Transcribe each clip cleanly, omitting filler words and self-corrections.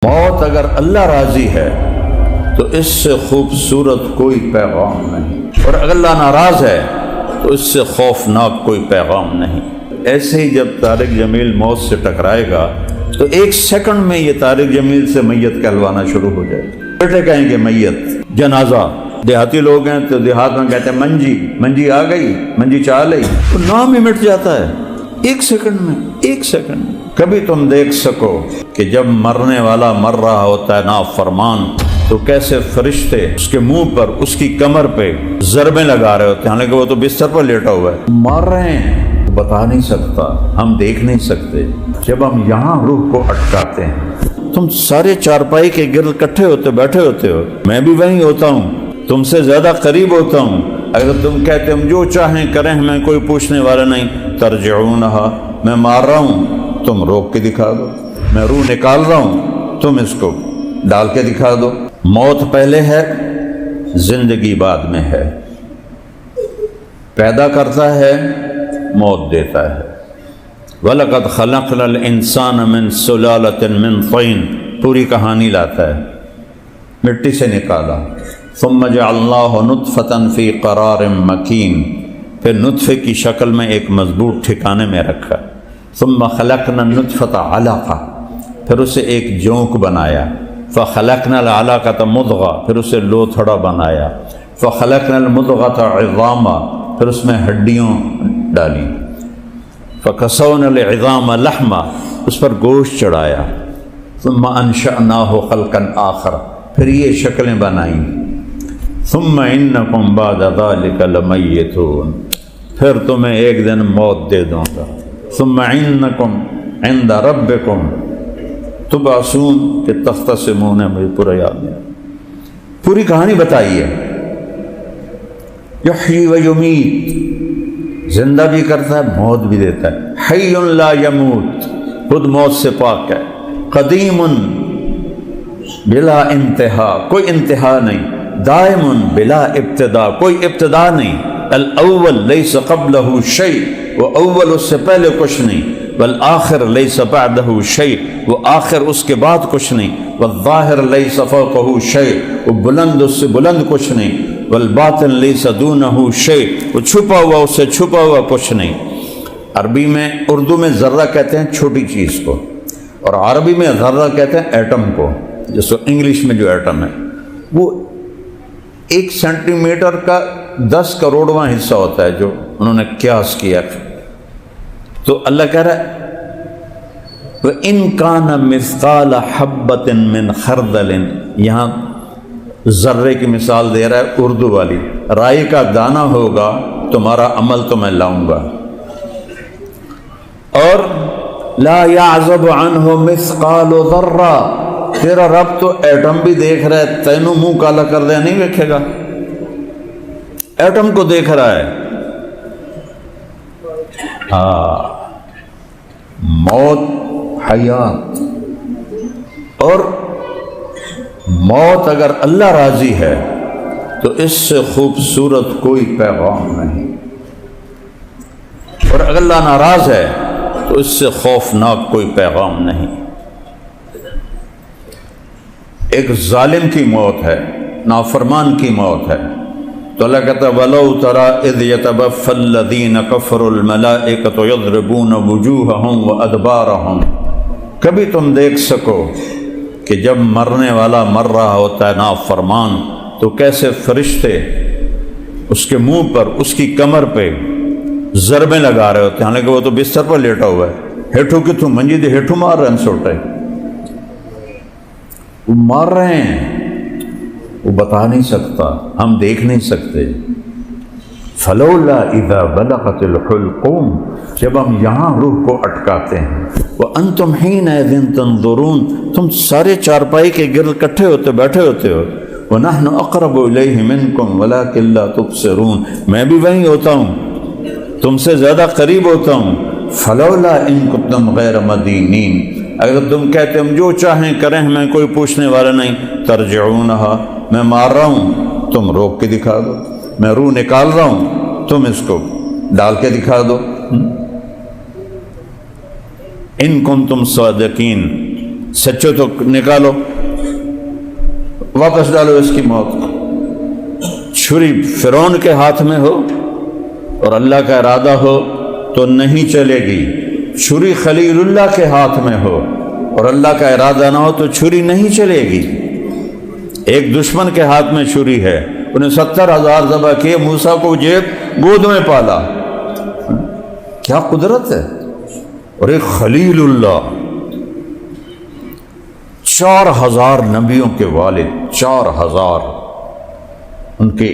موت اگر اللہ راضی ہے تو اس سے خوبصورت کوئی پیغام نہیں، اور اگر اللہ ناراض ہے تو اس سے خوفناک کوئی پیغام نہیں۔ ایسے ہی جب طارق جمیل موت سے ٹکرائے گا تو ایک سیکنڈ میں یہ طارق جمیل سے میت کہلوانا شروع ہو جائے گا۔ بیٹے کہیں گے میت، جنازہ، دیہاتی لوگ ہیں تو دیہات میں کہتے ہیں منجی، منجی آ گئی، منجی چال آئی، تو نام ہی مٹ جاتا ہے ایک سیکنڈ میں، ایک سیکنڈ میں۔ کبھی تم دیکھ سکو کہ جب مرنے والا مر رہا ہوتا ہے نافرمان تو کیسے فرشتے اس کے منہ پر، اس کی کمر پہ ضربیں لگا رہے ہوتے ہیں، حالانکہ وہ تو بستر پر لیٹا ہوا ہے، مر رہے ہیں، بتا نہیں سکتا، ہم دیکھ نہیں سکتے۔ جب ہم یہاں روح کو اٹکاتے ہیں، تم سارے چارپائی کے گرد اکٹھے ہوتے بیٹھے ہوتے ہو، میں بھی وہیں ہوتا ہوں، تم سے زیادہ قریب ہوتا ہوں۔ اگر تم کہتے ہم جو چاہیں کریں، ہمیں کوئی پوچھنے والا نہیں، ترجعونہا، میں مار رہا ہوں، تم روک کے دکھا دو، میں روح نکال رہا ہوں، تم اس کو ڈال کے دکھا دو۔ موت پہلے ہے، زندگی بعد میں ہے، پیدا کرتا ہے، موت دیتا ہے۔ وَلَقَدْ خَلَقْنَا الْإِنسَانَ مِنْ سُلَالَةٍ مِنْ طِينٍ، پوری کہانی لاتا ہے، مٹی سے نکالا، ثُمَّ جَعَلْنَاهُ نُطْفَةً فِي قَرَارٍ مَكِينٍ، پھر نطفے کی شکل میں ایک مضبوط ٹھکانے میں رکھا، ثُمَّ خَلَقْنَا النُّطْفَةَ عَلَقَةً، پھر اسے ایک جونک بنایا، فَخَلَقْنَا الْعَلَقَةَ مُضْغَةً، پھر اسے لوتھڑا بنایا، فَخَلَقْنَا الْمُضْغَةَ عِظَامًا، پھر اس میں ہڈیوں ڈالی، فَكَسَوْنَا الْعِظَامَ لَحْمًا، اس پر گوشت چڑھایا، ثُمَّ أَنشَأْنَاهُ خَلْقًا آخَرَ، پھر یہ شکلیں بنائیں، ثُمَّ إِنَّكُمْ بَعْدَ ذَلِكَ لَمَيِّتُونَ، پھر تمہیں ایک دن موت دے دوں گا، ثُمَّ إِنَّكُمْ عِنْدَ رَبِّكُمْ تبعثون، کہ تختصمون، مجھے پورا یاد نہیں، پوری کہانی بتائی ہے۔ یحیی و یمیت، زندہ بھی کرتا ہے، موت بھی دیتا ہے، حی لا یموت، خود موت سے پاک ہے، قدیم بلا انتہا، کوئی انتہا نہیں، دائم بلا ابتدا، کوئی ابتدا نہیں، الاول لیس قبلہ شیء، وہ اول اس سے پہلے کچھ نہیں، والآخر لیس بعدہ شیء، وہ آخر اس کے بعد کچھ نہیں، والظاہر لیس فوقہ شیء، وہ بلند اس سے بلند کچھ نہیں، والباطن لیس دونہ شیء، وہ چھپا ہوا اس سے چھپا ہوا کچھ نہیں۔ عربی میں، اردو میں ذرہ کہتے ہیں چھوٹی چیز کو، اور عربی میں ذرہ کہتے ہیں ایٹم کو، جیسے انگلش میں جو ایٹم ہے وہ 1 سینٹی میٹر کا 10 کروڑواں حصہ ہوتا ہے جو انہوں نے قیاس کیا۔ تو اللہ کہہ رہا ہے وَإِن كَانَ مِثْقَالَ حَبَّةٍ مِّنْ خَرْدَلٍ، یہاں ذرے کی مثال دے رہا ہے اردو والی، رائی کا دانہ ہوگا تمہارا عمل تو میں لاؤں گا، اور لا يعزب عنہ مثقال ذرہ، تیرا رب تو ایٹم بھی دیکھ رہا ہے، تینوں منہ کالا کر دے نہیں دیکھے گا، ایٹم کو دیکھ رہا ہے۔ موت، حیات، اور موت اگر اللہ راضی ہے تو اس سے خوبصورت کوئی پیغام نہیں، اور اگر اللہ ناراض ہے تو اس سے خوفناک کوئی پیغام نہیں۔ ایک ظالم کی موت ہے، نافرمان کی موت ہے، تو اللہ کہتا ہے وَلَوْ تَرَىٰ إِذْ يَتَوَفَّى الَّذِينَ كَفَرُوا الْمَلَائِكَةُ يَضْرِبُونَ وُجُوهَهُمْ وَأَدْبَارَهُمْ، کبھی تم دیکھ سکو کہ جب مرنے والا مر رہا ہوتا ہے نافرمان تو کیسے فرشتے اس کے منہ پر، اس کی کمر پہ ضربیں لگا رہے ہوتے ہیں، حالانکہ وہ تو بستر پر لیٹا ہوا ہے، ہیٹھو کی تم منجی دے ہیٹھو مار رہے ہیں، سوٹے وہ مار رہے ہیں، وہ بتا نہیں سکتا، ہم دیکھ نہیں سکتے۔ فلولا اذا بلغت الحلقوم، جب ہم یہاں روح کو اٹکاتے ہیں، وانتم حینئذ تنظرون، تم سارے چارپائی کے گرد اکٹھے ہوتے بیٹھے ہوتے ہو، ونحن اقرب الیہ منکم ولکن لا تبصرون، میں بھی وہیں ہوتا ہوں، تم سے زیادہ قریب ہوتا ہوں۔ فلولا ان کنتم غیر مدینین، اگر تم کہتے ہم جو چاہیں کریں، ہمیں کوئی پوچھنے والا نہیں، ترجعونہا، میں مار رہا ہوں، تم روک کے دکھا دو، میں روح نکال رہا ہوں، تم اس کو ڈال کے دکھا دو۔ ان کنتم صادقین، سچو تو نکالو، واپس ڈالو اس کی موت کو۔ چھری فرعون کے ہاتھ میں ہو اور اللہ کا ارادہ ہو تو نہیں چلے گی، چھری خلیل اللہ کے ہاتھ میں ہو اور اللہ کا ارادہ نہ ہو تو چھری نہیں چلے گی۔ ایک دشمن کے ہاتھ میں چھری ہے، انہیں 70,000 ذبح کیے، موسیٰ کو گود میں پالا، کیا قدرت ہے۔ اور ایک خلیل اللہ، 4,000 نبیوں کے والد، 4,000، ان کے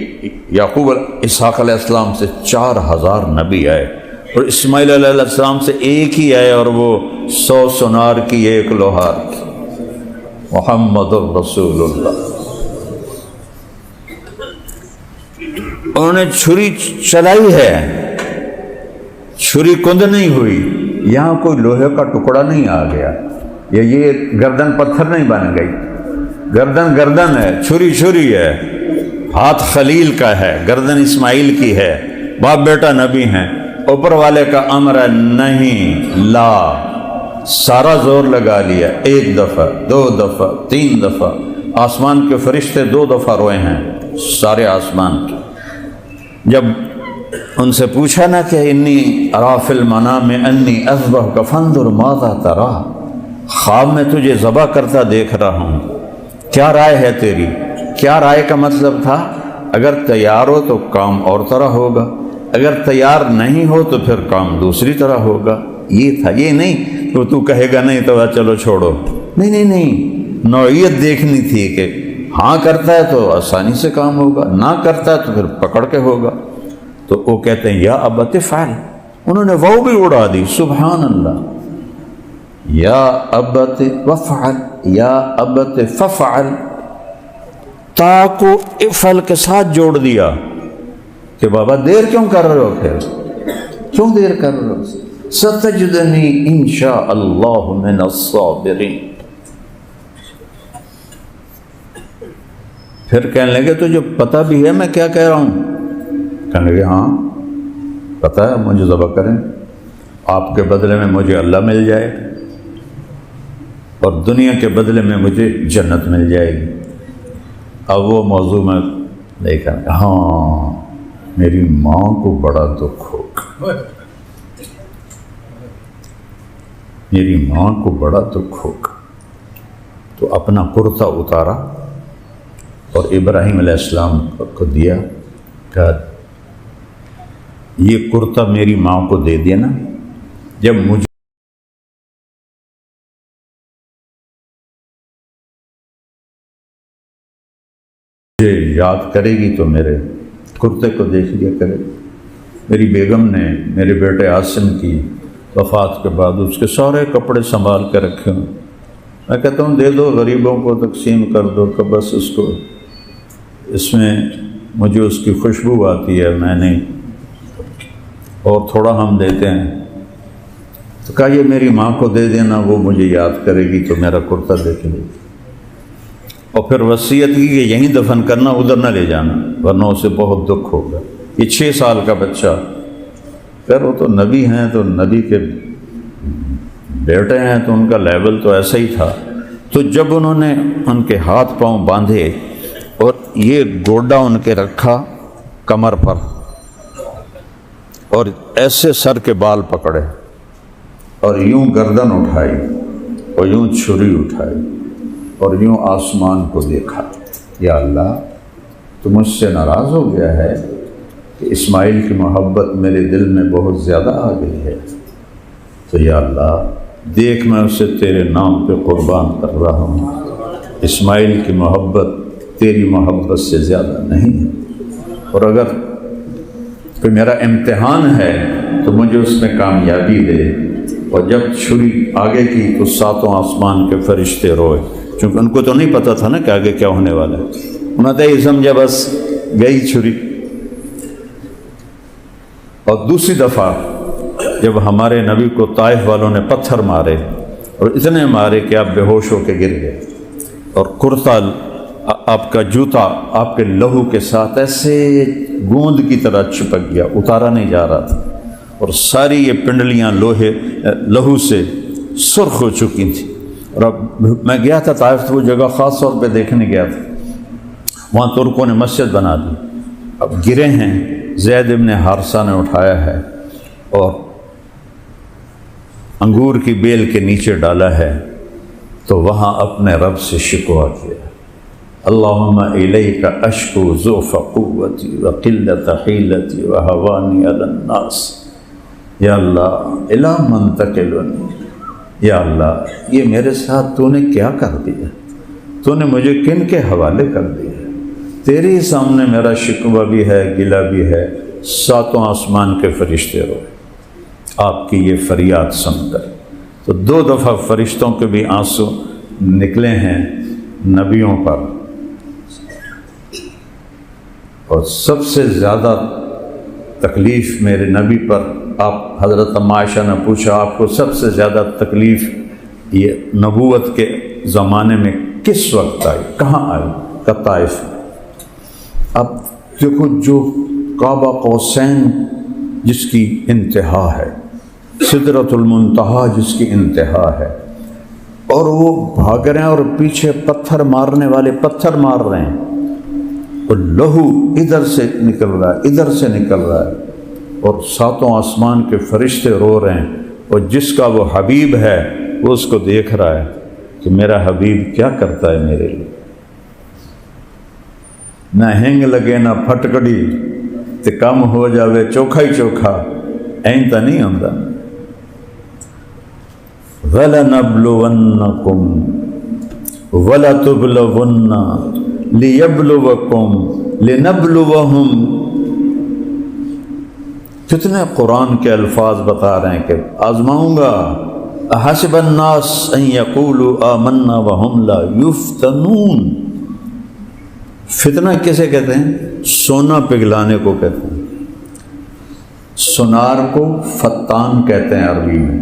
یعقوب اسحاق علیہ السلام سے 4,000 نبی آئے، اور اسماعیل علیہ السلام سے ایک ہی آئے، اور وہ 100 سونار کی 1 لوہار کی، محمد الرسول اللہ۔ انہوں نے چھری چلائی ہے، چھری کند نہیں ہوئی، یہاں کوئی لوہے کا ٹکڑا نہیں آ گیا، یا یہ گردن پتھر نہیں بن گئی، گردن ہے، چھری چھری ہے، ہاتھ خلیل کا ہے، گردن اسماعیل کی ہے، باپ بیٹا نبی ہیں، اوپر والے کا امر ہے نہیں، لا، سارا زور لگا لیا، 1 دفعہ 2 دفعہ 3 دفعہ، آسمان کے فرشتے 2 دفعہ روئے ہیں، سارے آسمان کے۔ جب ان سے پوچھا نا کہ انی ارا فی المنام انی اذبحک فانظر ماذا ترا، خواب میں تجھے ذبح کرتا دیکھ رہا ہوں، کیا رائے ہے تیری؟ کیا رائے کا مطلب تھا؟ اگر تیار ہو تو کام اور طرح ہوگا، اگر تیار نہیں ہو تو پھر کام دوسری طرح ہوگا، یہ تھا۔ یہ نہیں تو تو کہے گا نہیں تو چلو چھوڑو، نہیں، نوعیت دیکھنی تھی کہ ہاں کرتا ہے تو آسانی سے کام ہوگا، نہ کرتا ہے تو پھر پکڑ کے ہوگا۔ تو وہ کہتے ہیں یا ابت فعل، انہوں نے وہ بھی اڑا دی، سبحان اللہ، یا ابت وفعل، یا ابت ففعل، تا کو افعل کے ساتھ جوڑ دیا کہ بابا دیر کیوں کر رہے ہو، پھر کیوں دیر کر رہے ہو، ستجدنی انشاء اللہ من الصابرین۔ پھر کہنے لگے تجھے پتہ بھی ہے میں کیا کہہ رہا ہوں؟ کہنے لگے ہاں پتہ ہے، مجھے ذبح کریں، آپ کے بدلے میں مجھے اللہ مل جائے اور دنیا کے بدلے میں مجھے جنت مل جائے گی۔ اب وہ موضوع میں دیکھا، ہاں میری ماں کو بڑا دکھ ہوگا، میری ماں کو بڑا دکھ ہوگا، تو اپنا کرتا اتارا اور ابراہیم علیہ السلام کو دیا، کہا یہ کرتا میری ماں کو دے دینا، جب مجھے یاد کرے گی تو میرے کرتے کو دیکھ لیا کرے۔ میری بیگم نے میرے بیٹے عاصم کی وفات کے بعد اس کے سارے کپڑے سنبھال کے رکھے ہوں، میں کہتا ہوں دے دو، غریبوں کو تقسیم کر دو، کہ بس اس کو، اس میں مجھے اس کی خوشبو آتی ہے، میں نہیں، اور تھوڑا ہم دیتے ہیں۔ تو کہا یہ میری ماں کو دے دینا، وہ مجھے یاد کرے گی تو میرا کرتا دیکھ لے گی، اور پھر وصیت کی کہ یہیں دفن کرنا، ادھر نہ لے جانا ورنہ اسے بہت دکھ ہوگا۔ یہ 6 سال کا بچہ، پھر وہ تو نبی ہیں، تو نبی کے بیٹے ہیں تو ان کا لیول تو ایسا ہی تھا۔ تو جب انہوں نے ان کے ہاتھ پاؤں باندھے اور یہ گوڈا ان کے رکھا کمر پر، اور ایسے سر کے بال پکڑے اور یوں گردن اٹھائی اور یوں چھری اٹھائی اور یوں آسمان کو دیکھا، یا اللہ تو مجھ سے ناراض ہو گیا ہے کہ اسماعیل کی محبت میرے دل میں بہت زیادہ آ گئی ہے، تو یا اللہ دیکھ میں اسے تیرے نام پہ قربان کر رہا ہوں، اسماعیل کی محبت تیری محبت سے زیادہ نہیں ہے، اور اگر کوئی میرا امتحان ہے تو مجھے اس میں کامیابی دے۔ اور جب چھری آگے کی تو 7 آسمان کے فرشتے روئے، چونکہ ان کو تو نہیں پتہ تھا نا کہ آگے کیا ہونے والا ہے، انہوں نے یہ سمجھا بس گئی چھری۔ اور دوسری دفعہ جب ہمارے نبی کو طائف والوں نے پتھر مارے اور اتنے مارے کہ آپ بے ہوش ہو کے گر گئے، اور کرتا آپ کا جوتا آپ کے لہو کے ساتھ ایسے گوند کی طرح چپک گیا، اتارا نہیں جا رہا تھا، اور ساری یہ پنڈلیاں لہو سے سرخ ہو چکی تھیں، اور میں گیا تھا طائف، وہ جگہ خاص طور پہ دیکھنے گیا تھا، وہاں ترکوں نے مسجد بنا دی، اب گرے ہیں، زید ابن حارثہ نے اٹھایا ہے اور انگور کی بیل کے نیچے ڈالا ہے، تو وہاں اپنے رب سے شکوہ کیا، اللہم الیک اشکو ضعف قوتی وقلت حیلتی وہوانی علی الناس، یا اللہ الی من تکلنی، یا اللہ یہ میرے ساتھ تو نے کیا کر دیا، تو نے مجھے کن کے حوالے کر دیا، تیرے ہی سامنے میرا شکوہ بھی ہے، گلہ بھی ہے، ساتوں آسمان کے فرشتے روئے آپ کی یہ فریاد سن کر۔ تو 2 دفعہ فرشتوں کے بھی آنسو نکلے ہیں نبیوں پر، اور سب سے زیادہ تکلیف میرے نبی پر، آپ حضرت عائشہ نے پوچھا آپ کو سب سے زیادہ تکلیف یہ نبوت کے زمانے میں کس وقت آئی، کہاں آئی؟ طائف۔ اب دیکھو جو کعبہ قوسین جس کی انتہا ہے، سدرۃ المنتہا جس کی انتہا ہے، اور وہ بھاگ رہے ہیں اور پیچھے پتھر مارنے والے پتھر مار رہے ہیں، اور لہو ادھر سے نکل رہا ہے، ادھر سے نکل رہا ہے، اور ساتوں آسمان کے فرشتے رو رہے ہیں، اور جس کا وہ حبیب ہے وہ اس کو دیکھ رہا ہے کہ میرا حبیب کیا کرتا ہے میرے لیے، نہ ہنگ لگے نہ پھٹکڑی تے کم ہو جاوے چوکھا ہی چوکھا، این تا نہیں ہوندا۔ وَلَنَبْلُوَنَّكُمْ وَلَتُبْلَوُنَّ لِيَبْلُوَكُمْ لِنَبْلُوَهُمْ، کتنے قرآن کے الفاظ بتا رہے ہیں کہ آزماؤں گا۔ أَحَسِبَ النَّاسَ أَن يَقُولُوا آمَنَّا وَهُمْ لَا يُفْتَنُونَ۔ فتنہ کسے کہتے ہیں؟ سونا پگھلانے کو کہتے ہیں، سونار کو فتان کہتے ہیں عربی میں،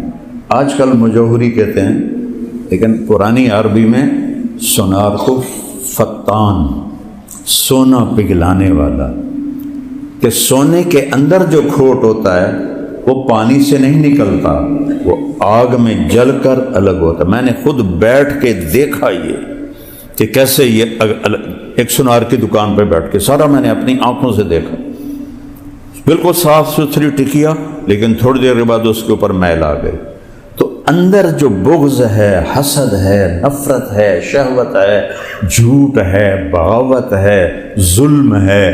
آج کل مجوہری کہتے ہیں، لیکن پرانی عربی میں سونار کو فتان، سونا پگھلانے والا، کہ سونے کے اندر جو کھوٹ ہوتا ہے وہ پانی سے نہیں نکلتا، وہ آگ میں جل کر الگ ہوتا ہے۔ میں نے خود بیٹھ کے دیکھا یہ کہ کیسے یہ ایک سونار کی دکان پہ بیٹھ کے سارا میں نے اپنی آنکھوں سے دیکھا، بالکل صاف ستھری ٹکیا، لیکن تھوڑی دیر کے بعد اس کے اوپر میل آ گئی۔ تو اندر جو بغض ہے، حسد ہے، نفرت ہے، شہوت ہے، جھوٹ ہے، بغاوت ہے، ظلم ہے،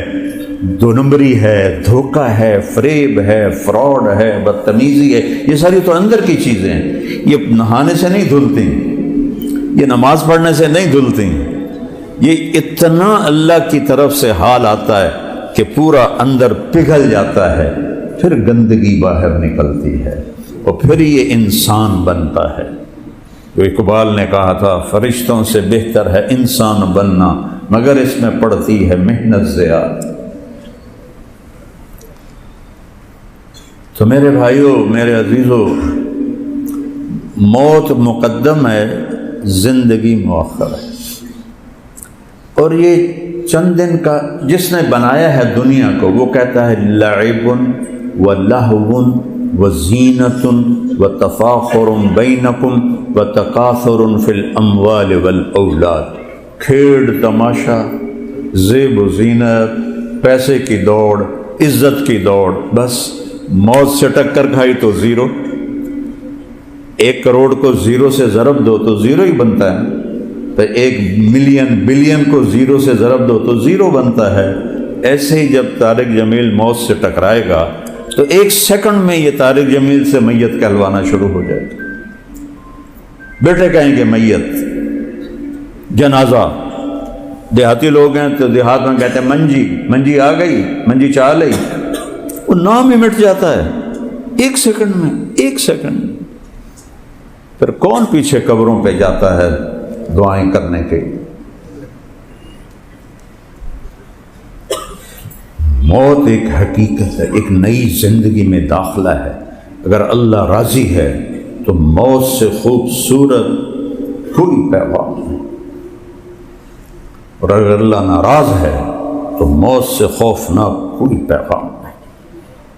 2 نمبری ہے، دھوکہ ہے، فریب ہے، فراڈ ہے، بدتمیزی ہے، یہ ساری تو اندر کی چیزیں ہیں، یہ نہانے سے نہیں دھلتی، یہ نماز پڑھنے سے نہیں دھلتی، یہ اتنا اللہ کی طرف سے حال آتا ہے کہ پورا اندر پگھل جاتا ہے، پھر گندگی باہر نکلتی ہے، اور پھر یہ انسان بنتا ہے۔ جو اقبال نے کہا تھا فرشتوں سے بہتر ہے انسان بننا، مگر اس میں پڑتی ہے محنت زیادہ۔ تو میرے بھائیوں، میرے عزیزوں، موت مقدم ہے، زندگی مؤخر ہے، اور یہ چند دن کا جس نے بنایا ہے دنیا کو، وہ کہتا ہے لعب ولہو وزینۃ وتفاخر بینکم وتکاثر فی الاموال والاولاد، کھیڑ تماشا، زیب و زینت، پیسے کی دوڑ، عزت کی دوڑ، بس موت سے ٹکر کھائی تو زیرو۔ 1 کروڑ کو 0 سے ضرب دو تو 0 ہی بنتا ہے، تو 1 ملین بلین کو 0 سے ضرب دو تو 0 بنتا ہے۔ ایسے ہی جب طارق جمیل موت سے ٹکرائے گا تو 1 سیکنڈ میں یہ طارق جمیل سے میت کہلوانا شروع ہو جائے گا۔ بیٹے کہیں گے میت، جنازہ، دیہاتی لوگ ہیں تو دیہات میں کہتے ہیں منجی، منجی آ گئی، منجی چال آئی، وہ نام ہی مٹ جاتا ہے 1 سیکنڈ میں، 1 سیکنڈ میں۔ پھر کون پیچھے قبروں پہ جاتا ہے دعائیں کرنے کے؟ موت ایک حقیقت ہے، ایک نئی زندگی میں داخلہ ہے۔ اگر اللہ راضی ہے تو موت سے خوبصورت کوئی پیغام نہیں، اور اگر اللہ ناراض ہے تو موت سے خوفناک کوئی پیغام نہیں۔